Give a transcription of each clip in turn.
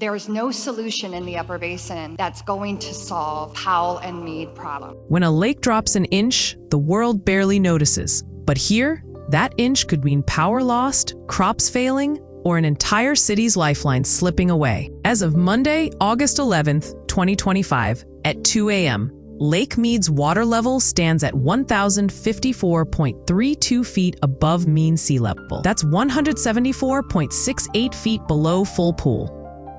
There is no solution in the upper basin that's going to solve Powell and Mead problem. When a lake drops an inch, the world barely notices. But here, that inch could mean power lost, crops failing, or an entire city's lifeline slipping away. As of Monday, August 11th, 2025, at 2 a.m., Lake Mead's water level stands at 1,054.32 feet above mean sea level. That's 174.68 feet below full pool.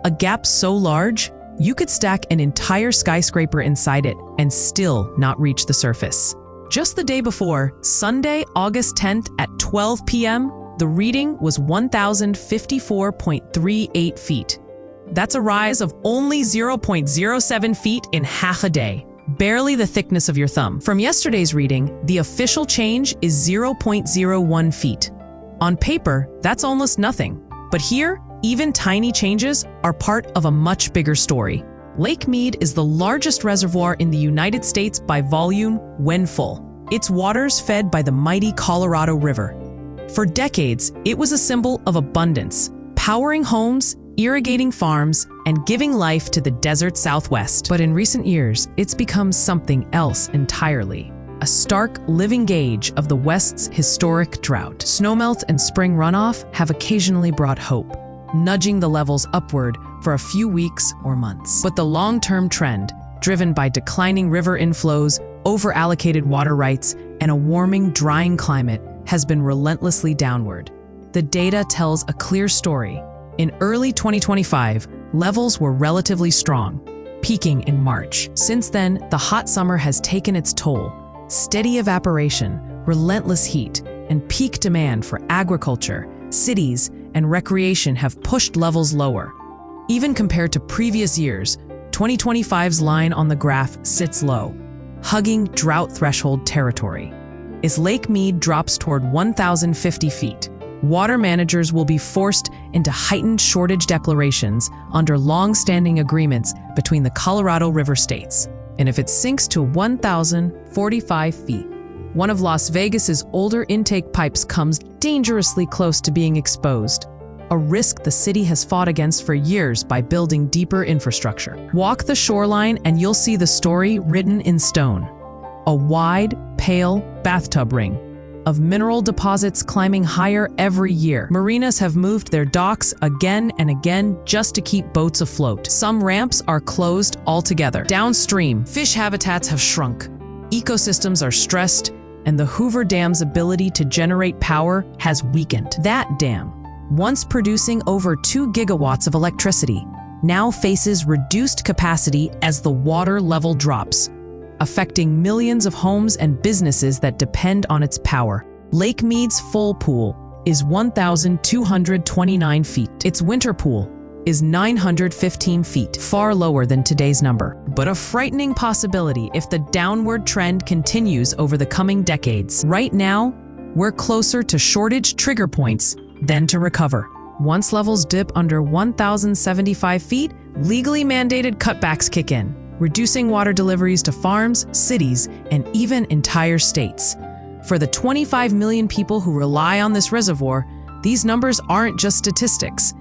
A gap so large, you could stack an entire skyscraper inside it and still not reach the surface. Just the day before, Sunday, August 10th at 12 p.m., the reading was 1,054.38 feet. That's a rise of only 0.07 feet in half a day, barely the thickness of your thumb. From yesterday's reading, the official change is 0.01 feet. On paper, that's almost nothing. But here, even tiny changes are part of a much bigger story. Lake Mead is the largest reservoir in the United States by volume when full. Its waters fed by the mighty Colorado River. For decades, it was a symbol of abundance, powering homes, irrigating farms, and giving life to the desert Southwest. But in recent years, it's become something else entirely. A stark, living gauge of the West's historic drought. Snowmelt and spring runoff have occasionally brought hope, nudging the levels upward for a few weeks or months. But the long-term trend, driven by declining river inflows, over-allocated water rights, and a warming, drying climate, has been relentlessly downward. The data tells a clear story. In early 2025, levels were relatively strong, peaking in March. Since then, the hot summer has taken its toll. Steady evaporation, relentless heat, and peak demand for agriculture, cities, and recreation have pushed levels lower. Even compared to previous years, 2025's line on the graph sits low, hugging drought threshold territory. As Lake Mead drops toward 1,050 feet, water managers will be forced into heightened shortage declarations under long-standing agreements between the Colorado River states. And if it sinks to 1,045 feet, one of Las Vegas's older intake pipes comes dangerously close to being exposed, a risk the city has fought against for years by building deeper infrastructure. Walk the shoreline and you'll see the story written in stone. A wide, pale bathtub ring of mineral deposits climbing higher every year. Marinas have moved their docks again and again just to keep boats afloat. Some ramps are closed altogether. Downstream, fish habitats have shrunk. Ecosystems are stressed, and the Hoover Dam's ability to generate power has weakened. That dam, once producing over 2 gigawatts of electricity, now faces reduced capacity as the water level drops, affecting millions of homes and businesses that depend on its power. Lake Mead's full pool is 1,229 feet. Its winter pool is 915 feet, far lower than today's number, but a frightening possibility if the downward trend continues over the coming decades. Right now, we're closer to shortage trigger points than to recover. Once levels dip under 1,075 feet, legally mandated cutbacks kick in, reducing water deliveries to farms, cities, and even entire states. For the 25 million people who rely on this reservoir, these numbers aren't just statistics.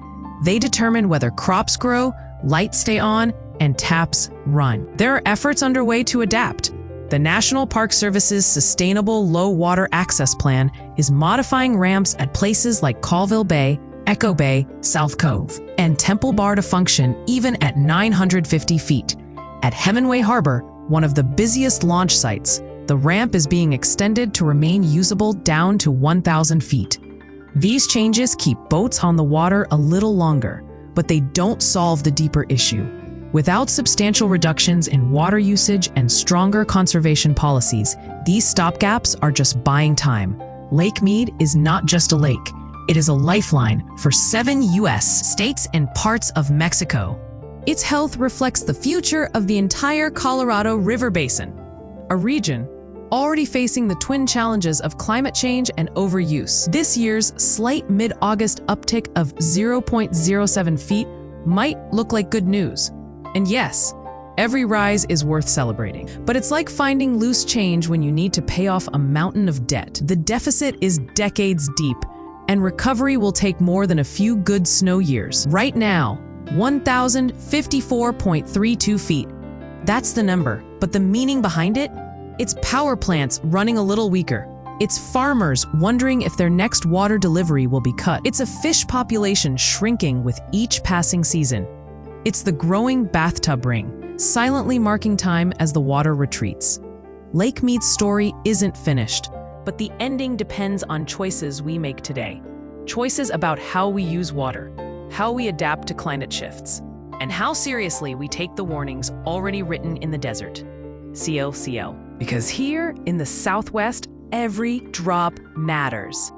They determine whether crops grow, lights stay on, and taps run. There are efforts underway to adapt. The National Park Service's Sustainable Low Water Access Plan is modifying ramps at places like Colville Bay, Echo Bay, South Cove, and Temple Bar to function even at 950 feet. At Hemingway Harbor, one of the busiest launch sites, the ramp is being extended to remain usable down to 1,000 feet. These changes keep boats on the water a little longer, but they don't solve the deeper issue. Without substantial reductions in water usage and stronger conservation policies, these stopgaps are just buying time. Lake Mead is not just a lake. It is a lifeline for 7 U.S. states and parts of Mexico. Its health reflects the future of the entire Colorado River Basin, a region already facing the twin challenges of climate change and overuse. This year's slight mid-August uptick of 0.07 feet might look like good news. And yes, every rise is worth celebrating. But it's like finding loose change when you need to pay off a mountain of debt. The deficit is decades deep, and recovery will take more than a few good snow years. Right now, 1,054.32 feet. That's the number, but the meaning behind it? It's power plants running a little weaker. It's farmers wondering if their next water delivery will be cut. It's a fish population shrinking with each passing season. It's the growing bathtub ring, silently marking time as the water retreats. Lake Mead's story isn't finished, but the ending depends on choices we make today. Choices about how we use water, how we adapt to climate shifts, and how seriously we take the warnings already written in the desert. CO. Because here in the Southwest, every drop matters.